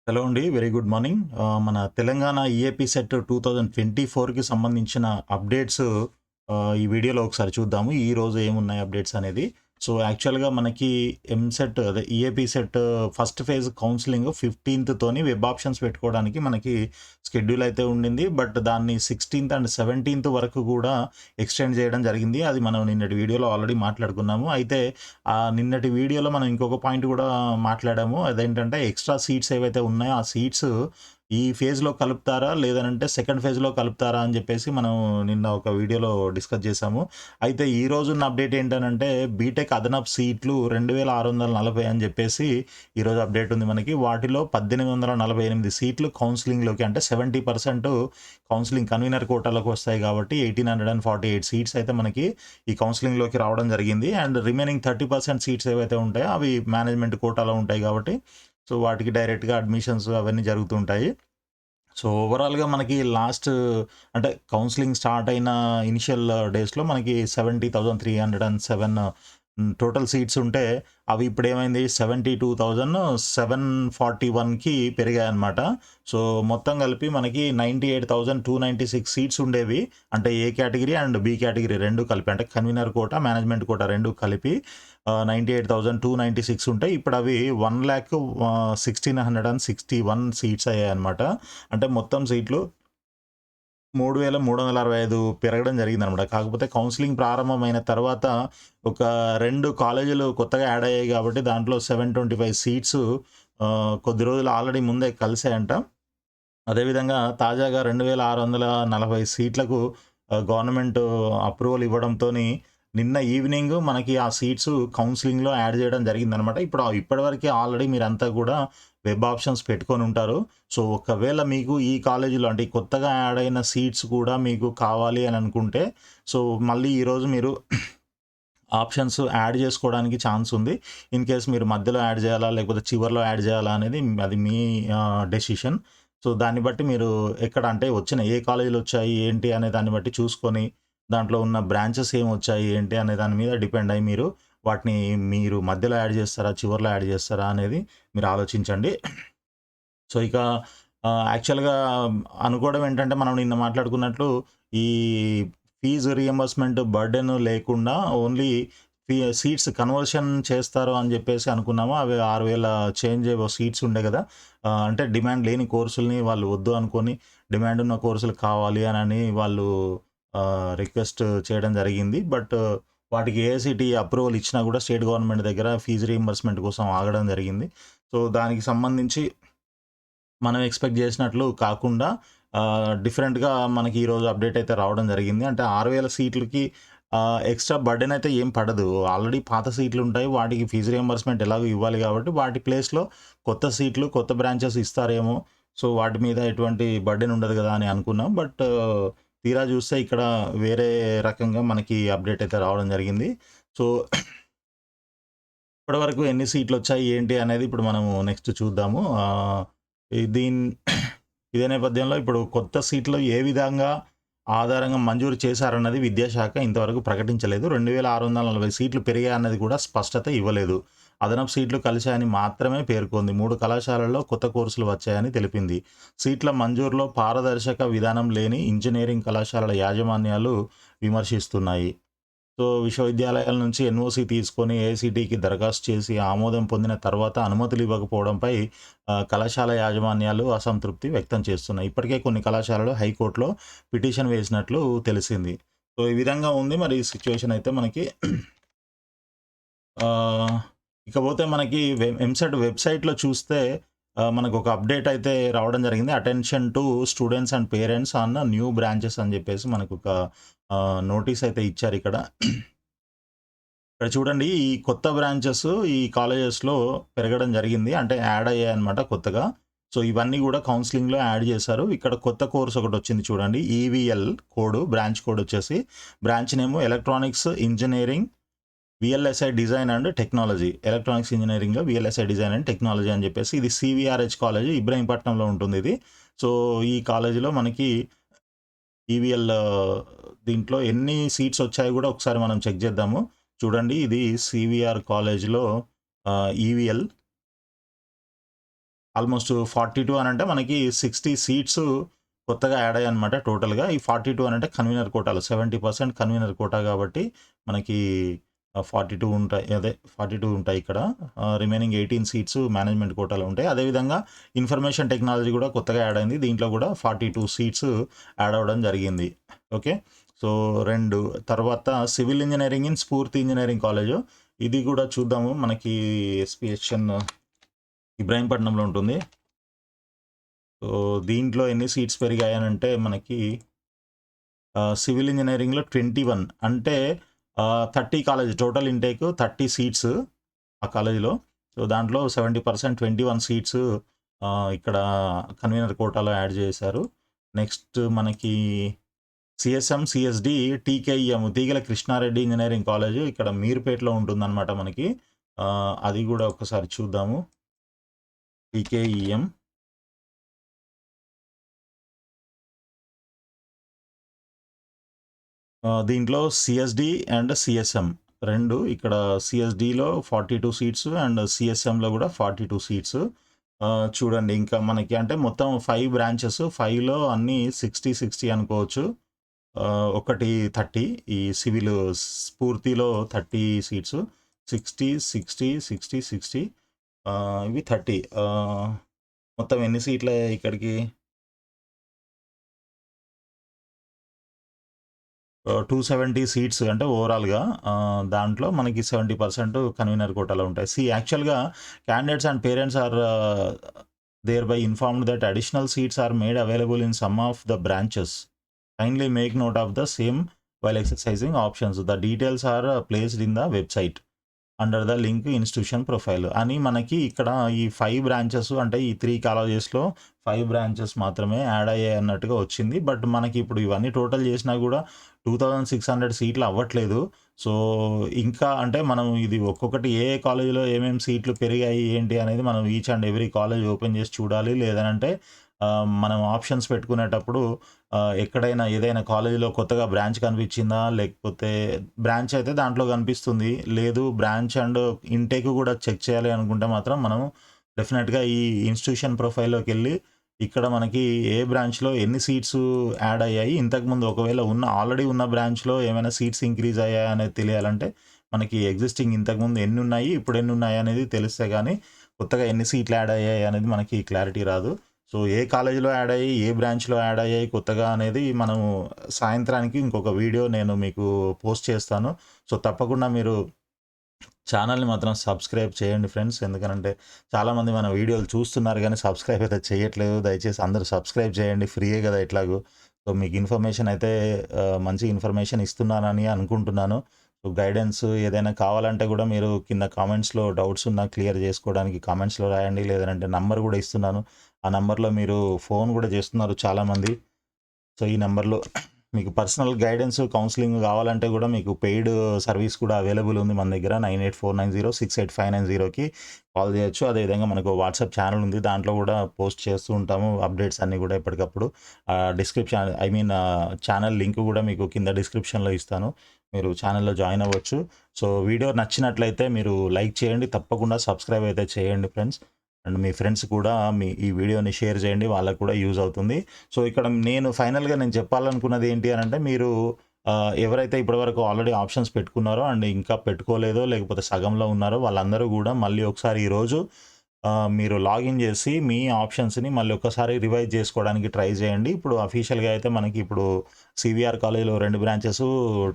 Hello అండి. Very good morning. మన Telangana EAP set 2024కి సంబంధించిన అప్డేట్స్ ఈ వీడియోలో ఒకసారి చూద్దాము. ఈరోజు ఏమున్నాయి అప్డేట్స్ అనేది. సో, యాక్చువల్‌గా మనకి ఎంసెట్ అదే EAPCET first phase counselling 15థ్‌తోని వెబ్ ఆప్షన్స్ పెట్టుకోవడానికి మనకి షెడ్యూల్ అయితే ఉండింది. బట్ దాన్ని 16థ్ అండ్ 17థ్ వరకు కూడా ఎక్స్టెండ్ చేయడం జరిగింది. అది మనం నిన్నటి వీడియోలో ఆల్రెడీ మాట్లాడుకున్నాము. అయితే నిన్నటి వీడియోలో మనం ఇంకొక పాయింట్ కూడా మాట్లాడాము. అదేంటంటే ఎక్స్‌ట్రా సీట్స్ ఏవైతే ఉన్నాయో ఆ సీట్స్ ఈ ఫేజ్‌లో కలుపుతారా? లేదనంటే సెకండ్ ఫేజ్‌లో కలుపుతారా? అని చెప్పేసి మనం నిన్న ఒక వీడియోలో డిస్కస్ చేశాము. అయితే ఈ రోజున్న అప్డేట్ ఏంటనంటే బీటెక్ అదనపు సీట్లు 2640 అని చెప్పేసి ఈరోజు అప్డేట్ ఉంది మనకి. వాటిలో 1848 సీట్లు కౌన్సెలింగ్‌లోకి అంటే 70% కౌన్సెలింగ్ కన్వీనర్ కోటాలోకి వస్తాయి కాబట్టి 1848 సీట్స్ అయితే మనకి ఈ కౌన్సెలింగ్‌లోకి రావడం జరిగింది. అండ్ రిమైనింగ్ 30% సీట్స్ ఏవైతే ఉంటాయో అవి మేనేజ్మెంట్ కోటాలో ఉంటాయి కాబట్టి సో, వాటికి డైరెక్ట్‌గా అడ్మిషన్స్ అవన్నీ జరుగుతూ ఉంటాయి. సో, ఓవరాల్‌గా మనకి లాస్ట్ అంటే కౌన్సెలింగ్ స్టార్ట్ అయిన ఇనిషియల్ డేస్‌లో మనకి 70,307 టోటల్ సీట్స్ ఉంటే అవి ఇప్పుడేమైంది 72,741కి పెరిగాయన్నమాట. సో, మొత్తం కలిపి మనకి 98,296 సీట్స్ ఉండేవి. అంటే ఏ కేటగిరీ అండ్ బి కేటగిరీ 2 కలిపి అంటే కన్వీనర్ కోటా, మేనేజ్మెంట్ కోటా 2 కలిపి 98,296 ఉంటాయి. ఇప్పుడు అవి 1,1661 సీట్స్ అయ్యాయన్నమాట. అంటే మొత్తం సీట్లు 3,365 పెరగడం జరిగిందనమాట. కాకపోతే కౌన్సెలింగ్ ప్రారంభమైన తర్వాత ఒక 2 కాలేజీలు కొత్తగా యాడ్ అయ్యాయి కాబట్టి దాంట్లో 725 సీట్స్ కొద్ది రోజులు ఆల్రెడీ ముందే కలిసాయంట. అదేవిధంగా తాజాగా 2,640 సీట్లకు గవర్నమెంట్ అప్రూవల్ ఇవ్వడంతోని నిన్న ఈవినింగ్ మనకి ఆ సీట్స్ కౌన్సెలింగ్‌లో యాడ్ చేయడం జరిగిందనమాట. ఇప్పటివరకే ఆల్రెడీ మీరంతా కూడా వెబ్ ఆప్షన్స్ పెట్టుకొని ఉంటారు. సో, ఒకవేళ మీకు ఈ కాలేజీలో అంటే ఈ కొత్తగా యాడ్ అయిన సీట్స్ కూడా మీకు కావాలి అని అనుకుంటే, సో, మళ్ళీ ఈరోజు మీరు ఆప్షన్స్ యాడ్ చేసుకోవడానికి ఛాన్స్ ఉంది. ఇన్ కేస్ మీరు మధ్యలో యాడ్ చేయాలా? లేకపోతే చివర్లో యాడ్ చేయాలా? అనేది అది మీ డెసిషన్. సో, దాన్ని బట్టి మీరు ఎక్కడ అంటే వచ్చిన ఏ కాలేజీలొచ్చాయి? ఏంటి? అనే దాన్ని బట్టి చూసుకొని, దాంట్లో ఉన్న బ్రాంచెస్ ఏమొచ్చాయి? ఏంటి? అనే దాని మీద డిపెండ్ అయ్యి వాటిని మీరు మధ్యలో యాడ్ చేస్తారా? చివర్లో యాడ్ చేస్తారా? అనేది మీరు ఆలోచించండి. సో, ఇక యాక్చువల్‌గా అనుకోవడం ఏంటంటే, మనం నిన్న మాట్లాడుకున్నట్లు ఈ ఫీజు రీయింబర్స్‌మెంట్ బర్డెన్ లేకుండా ఓన్లీ సీట్స్ కన్వర్షన్ చేస్తారు అని జెప్పేసి అనుకున్నాము. అవి 6,000 చేంజ్ ఏవో సీట్స్ ఉండే గదా! అంటే డిమాండ్ లేని కోర్సుల్ని వాళ్ళు వద్దు అనుకోని, డిమాండ్ ఉన్న కోర్సులు కావాలి అనని వాళ్ళు రిక్వెస్ట్ చేయడం జరిగింది. బట్ వాటికి ఏఐసీటీఈ అప్రూవల్ ఇచ్చినా గూడా స్టేట్ గవర్నమెంట్ దగ్గర ఫీజు రీయింబర్స్‌మెంట్ కోసం ఆగడం జరిగింది. సో, దానికి సంబంధించి మనం ఎక్స్‌పెక్ట్ జేసినట్లు కాకుండా డిఫరెంట్‌గా మనకి ఈరోజు అప్డేట్ అయితే రావడం జరిగింది. అంటే 6,000 సీట్లకి ఎక్స్‌ట్రా బర్డెన్ అయితే ఏం పడదు. ఆల్రెడీ పాత సీట్లుంటాయి. వాటికి ఫీజు రియంబర్స్‌మెంట్ ఎలాగో ఇవ్వాలి గాబట్టి, వాటి ప్లేస్‌లో కొత్త సీట్లు, కొత్త బ్రాంచెస్ ఇస్తారేమో! సో, వాటి మీద ఎటువంటి బర్డెన్ ఉండదు గదా! అని అనుకున్నాం. బట్ తీరా జూస్తే ఇక్కడ వేరే రకంగా మనకి అప్డేట్ అయితే రావడం జరిగింది. సో, ఇప్పటివరకు ఎన్ని సీట్లొచ్చాయి ఏంటి అనేది ఇప్పుడు మనము నెక్స్ట్ చూద్దాము. ఈ దీన్ ఇదే నేపథ్యంలో ఇప్పుడు కొత్త సీట్లు ఏ విధంగా ఆధారంగా మంజూరు చేశారన్నది విద్యాశాఖ ఇంతవరకు ప్రకటించలేదు. 2,640 సీట్లు పెరిగాయన్నది కూడా స్పష్టత ఇవ్వలేదు. అదనపు సీట్లు కలిశాయని మాత్రమే పేర్కొంది. 3 కళాశాలల్లో కొత్త కోర్సులు వచ్చాయని తెలిపింది. సీట్ల మంజూరులో పారదర్శక విధానం లేని ఇంజినీరింగ్ కళాశాలల యాజమాన్యాలు విమర్శిస్తున్నాయి. సో, విశ్వవిద్యాలయాల నుంచి ఎన్ఓసీ తీసుకొని ఏఐసీటీకి దరఖాస్తు చేసి ఆమోదం పొందిన తర్వాత అనుమతులు ఇవ్వకపోవడంపై కళాశాల యాజమాన్యాలు అసంతృప్తి వ్యక్తం చేస్తున్నాయి. ఇప్పటికే కొన్ని కళాశాలలు హైకోర్టులో పిటిషన్ వేసినట్లు తెలిసింది. సో, ఈ విధంగా ఉంది మరి సిట్యుయేషన్ అయితే మనకి. ఆహ్, ఇకపోతే మనకి ఎంసెట్ వెబ్‌సైట్‌లో చూస్తే మనకొక అప్డేట్ అయితే రావడం జరిగింది. Attention to students and parents on new branches అని చెప్పేసి మనకొక నోటీస్ అయితే ఇచ్చారిక్కడ. ఇక్కడ చూడండి ఈ కొత్త బ్రాంచెస్ ఈ కాలేజెస్‌లో పెరగడం జరిగింది. అంటే యాడ్ అయ్యాయన్నమాట కొత్తగా. సో, ఇవన్నీ గూడా కౌన్సెలింగ్‌లో యాడ్ చేశారు. ఇక్కడ కొత్త కోర్స్ ఒకటొచ్చింది చూడండి. ఈవీఎల్ బ్రాంచ్ కోడ్ వచ్చేసి branch name electronics engineering VLSI design and technology. Electronics ఇంజినీరింగ్‌లో వీఎల్ఎస్ఐ డిజైన్ అండ్ టెక్నాలజీ అని చెప్పేసి ఇది సీవీఆర్‌హెచ్ కాలేజ్ ఇబ్రహీంపట్నంలో ఉంటుందిది. సో, ఈ కాలేజీలో మనకి ఈవీఎల్ దీంట్లో ఎన్ని సీట్స్ వచ్చాయో గూడా ఒకసారి మనం చెక్ చేద్దాము. చూడండి ఇది సీవీఆర్ కాలేజ్‌లో ఈవీఎల్ ఆల్మోస్ట్ 42 అనంటే మనకి 60 సీట్స్ కొత్తగా యాడ్ అయ్యాయన్నమాట టోటల్‌గా. ఈ 42 అనంటే కన్వీనర్ కోటాలు 70% కన్వీనర్ కోటా కాబట్టి మనకి 42 ఉంటాయి. అదే 42 ఉంటాయి ఇక్కడ. రిమైనింగ్ 18 సీట్స్ మేనేజ్మెంట్ కోటాలో ఉంటాయి. అదేవిధంగా ఇన్ఫర్మేషన్ టెక్నాలజీ కూడా కొత్తగా యాడ్ అయింది. దీంట్లో కూడా 42 సీట్స్ యాడ్ అవ్వడం జరిగింది. ఓకే. సో 2 తర్వాత సివిల్ ఇంజినీరింగ్ ఇన్ స్ఫూర్తి ఇంజినీరింగ్ కాలేజు. ఇది కూడా చూద్దాము. మనకి ఎస్‌పీహెచ్‌ఎన్ ఇబ్రాహీంపట్నంలో ఉంటుంది. సో దీంట్లో ఎన్ని సీట్స్ పెరిగాయనంటే మనకి సివిల్ ఇంజినీరింగ్‌లో 21 అంటే 30 కాలేజ్ టోటల్ ఇంటేక్ 30 సీట్స్ ఆ కాలేజీలో. సో దాంట్లో 70% 21 సీట్స్ ఇక్కడ కన్వీనర్ కోటాలో యాడ్ చేశారు. నెక్స్ట్ మనకి సిఎస్ఎం, సిఎస్డి, టీకేఈఎం తీగల కృష్ణారెడ్డి ఇంజినీరింగ్ కాలేజు ఇక్కడ మీర్పేటలో ఉంటుందన్నమాట మనకి. అది కూడా ఒకసారి చూద్దాము. టీకేఈఎం దీంట్లో సిఎస్డి అండ్ సిఎస్ఎం 2 ఇక్కడ సిఎస్డిలో 42 సీట్స్ అండ్ సిఎస్ఎంలో కూడా 42 సీట్స్. చూడండి ఇంకా మనకి అంటే మొత్తం 5 బ్రాంచెస్ 5లో అన్నీ 60 అనుకోవచ్చు. ఒకటి 30 ఈ సివిల్ స్ఫూర్తిలో 30 సీట్స్ 60 ఇవి 30 మొత్తం ఎన్ని సీట్లే ఇక్కడికి 270 సీట్స్ అంటే ఓవరాల్‌గా దాంట్లో మనకి 70% కన్వీనర్ కోటాలో ఉంటాయి. యాక్చువల్‌గా candidates and parents are thereby informed that additional seats are made available in some of the branches. Kindly make note of the same while exercising options. The details are placed in the website under the link institution profile అని మనకి ఇక్కడ ఈ 5 branches అంటే ఈ 3 కాలేజెస్‌లో 5 branches మాత్రమే add అయ్యాయి అన్నట్టుగా వచ్చింది. బట్ మనకి ఇప్పుడు ఇవన్నీ టోటల్ చేసినా కూడా 2600 సీట్లు అవ్వట్లేదు. సో ఇంకా అంటే మనం ఇది ఒక్కొక్కటి ఏ కాలేజీలో ఏమేమి సీట్లు పెరిగాయి ఏంటి అనేది మనం each and every college open చేసి చూడాలి. లేదనంటే మనం ఆప్షన్స్ పెట్టుకునేటప్పుడు ఎక్కడైనా ఏదైనా కాలేజీలో కొత్తగా బ్రాంచ్ కనిపించిందా? లేకపోతే బ్రాంచ్ అయితే దాంట్లో కనిపిస్తుంది. లేదు బ్రాంచ్ అండ్ ఇంటేక్ కూడా చెక్ చేయాలి అనుకుంటే మాత్రం మనం డెఫినెట్‌గా ఈ ఇన్‌స్టిట్యూషన్ ప్రొఫైల్‌లోకెళ్ళి ఇక్కడ మనకి ఏ బ్రాంచ్‌లో ఎన్ని సీట్స్ యాడ్ అయ్యాయి, ఇంతకుముందు ఒకవేళ ఆల్రెడీ ఉన్న బ్రాంచ్‌లో ఏమైనా సీట్స్ ఇంక్రీజ్ అయ్యాయా అనేది తెలియాలంటే మనకి ఎగ్జిస్టింగ్ ఇంతకుముందు ఎన్నున్నాయి, ఇప్పుడు ఎన్నున్నాయి అనేది తెలిస్తే గానీ కొత్తగా ఎన్ని సీట్లు యాడ్ అయ్యాయి అనేది మనకి క్లారిటీ రాదు. సో ఏ కాలేజీలో యాడ్ అయ్యాయి, ఏ బ్రాంచ్‌లో యాడ్ అయ్యాయి కొత్తగా అనేది మనము సాయంత్రానికి ఇంకొక వీడియో నేను మీకు పోస్ట్ చేస్తాను. సో తప్పకుండా మీరు ఛానల్‌ని మాత్రం సబ్స్క్రైబ్ చేయండి ఫ్రెండ్స్. ఎందుకనంటే చాలామంది మన వీడియోలు చూస్తున్నారు గానీ సబ్స్క్రైబ్ అయితే చేయట్లేదు. దయచేసి అందరూ సబ్స్క్రైబ్ చేయండి. ఫ్రీయే కదా ఎట్లాగో. సో మీకు ఇన్ఫర్మేషన్ అయితే మంచి ఇన్ఫర్మేషన్ ఇస్తున్నానని అనుకుంటున్నాను. సో గైడెన్స్ ఏదైనా కావాలంటే కూడా మీరు కింద కామెంట్స్‌లో డౌట్స్ ఉన్నా క్లియర్ చేసుకోవడానికి కామెంట్స్‌లో రాయండి. లేదంటే నంబర్ కూడా ఇస్తున్నాను. ఆ నంబర్‌లో మీరు ఫోన్ కూడా చేస్తున్నారు చాలామంది. సో ఈ నంబర్‌లో మీకు పర్సనల్ గైడెన్స్, కౌన్సెలింగ్ కావాలంటే కూడా మీకు పెయిడ్ సర్వీస్ కూడా అవైలబుల్ ఉంది మన దగ్గర. 9849068590కి కాల్ చేయొచ్చు. అదేవిధంగా మనకు వాట్సాప్ ఛానల్ ఉంది. దాంట్లో కూడా పోస్ట్ చేస్తూ ఉంటాము అప్డేట్స్ అన్నీ కూడా ఎప్పటికప్పుడు. డిస్క్రిప్షన్ ఛానల్ లింక్ కూడా మీకు కింద డిస్క్రిప్షన్‌లో ఇస్తాను. మీరు ఛానల్‌లో జాయిన్ అవ్వచ్చు. సో వీడియో నచ్చినట్లయితే మీరు లైక్ చేయండి. తప్పకుండా సబ్స్క్రైబ్ అయితే చేయండి ఫ్రెండ్స్. అండ్ మీ ఫ్రెండ్స్ కూడా ఈ వీడియోని షేర్ చేయండి. వాళ్ళకి కూడా యూజ్ అవుతుంది. సో ఇక్కడ నేను ఫైనల్‌గా నేను చెప్పాలనుకున్నది ఏంటి అనంటే మీరు ఎవరైతే ఇప్పటివరకు ఆల్రెడీ ఆప్షన్స్ పెట్టుకున్నారో అండ్ ఇంకా పెట్టుకోలేదో లేకపోతే సగంలో ఉన్నారో వాళ్ళందరూ కూడా మళ్ళీ ఒకసారి ఈరోజు మీరు లాగిన్ చేసి మీ ఆప్షన్స్‌ని మళ్ళీ ఒక్కసారి రివైజ్ చేసుకోవడానికి ట్రై చేయండి. ఇప్పుడు అఫీషియల్‌గా అయితే మనకి ఇప్పుడు సివిఆర్ కాలేజ్‌లో 2 బ్రాంచెస్,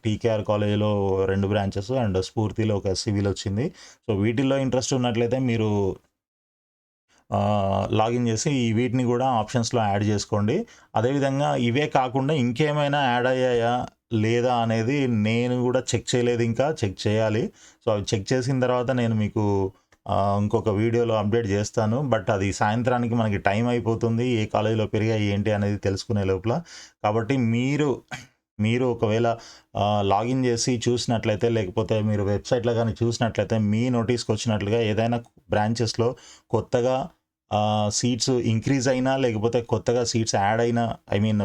టీకేఆర్ కాలేజ్‌లో 2 బ్రాంచెస్ అండ్ స్ఫూర్తిలో ఒక సివిల్ వచ్చింది. సో వీటిల్లో ఇంట్రెస్ట్ ఉన్నట్లయితే మీరు లాగిన్ చేసి వీటిని కూడా ఆప్షన్స్‌లో యాడ్ చేసుకోండి. అదేవిధంగా ఇవే కాకుండా ఇంకేమైనా యాడ్ అయ్యాయా? లేదా? అనేది నేను కూడా చెక్ చేయలేదు ఇంకా. చెక్ చేయాలి. సో అవి చెక్ చేసిన తర్వాత నేను మీకు ఇంకొక వీడియోలో అప్డేట్ చేస్తాను. బట్ అది సాయంత్రానికి మనకి టైం అయిపోతుంది. ఏ కాలేజీలో పెరిగాయి ఏంటి అనేది తెలుసుకునే లోపల. కాబట్టి మీరు ఒకవేళ లాగిన్ చేసి చూసినట్లయితే లేకపోతే మీరు వెబ్‌సైట్‌లో గాని చూసినట్లయితే మీ నోటీస్‌కి వచ్చినట్లుగా ఏదైనా బ్రాంచెస్‌లో కొత్తగా సీట్స్ ఇంక్రీజ్ అయినా లేకపోతే కొత్తగా సీట్స్ యాడ్ అయినా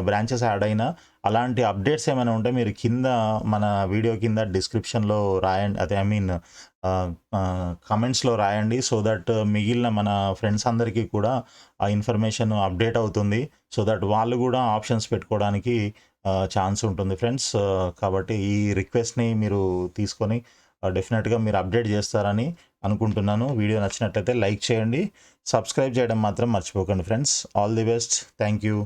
బ్రాంచెస్ యాడ్ అయినా అలాంటి అప్డేట్స్ ఏమైనా ఉంటే మీరు కింద మన వీడియో కింద డిస్క్రిప్షన్లో రాయండి, అదే కమెంట్స్లో రాయండి. సో దట్ మిగిలిన మన ఫ్రెండ్స్ అందరికీ కూడా ఆ ఇన్ఫర్మేషన్ అప్డేట్ అవుతుంది. సో దట్ వాళ్ళు కూడా ఆప్షన్స్ పెట్టుకోవడానికి ఛాన్స్ ఉంటుంది ఫ్రెండ్స్. కాబట్టి ఈ రిక్వెస్ట్ని మీరు తీసుకొని డెఫినెట్గా మీరు అప్డేట్ చేస్తారని అనుకుంటున్నాను. వీడియో నచ్చినట్లయితే లైక్ చేయండి, సబ్స్క్రైబ్ చేయడం మాత్రం మర్చిపోకండి friends. All the best, thank you.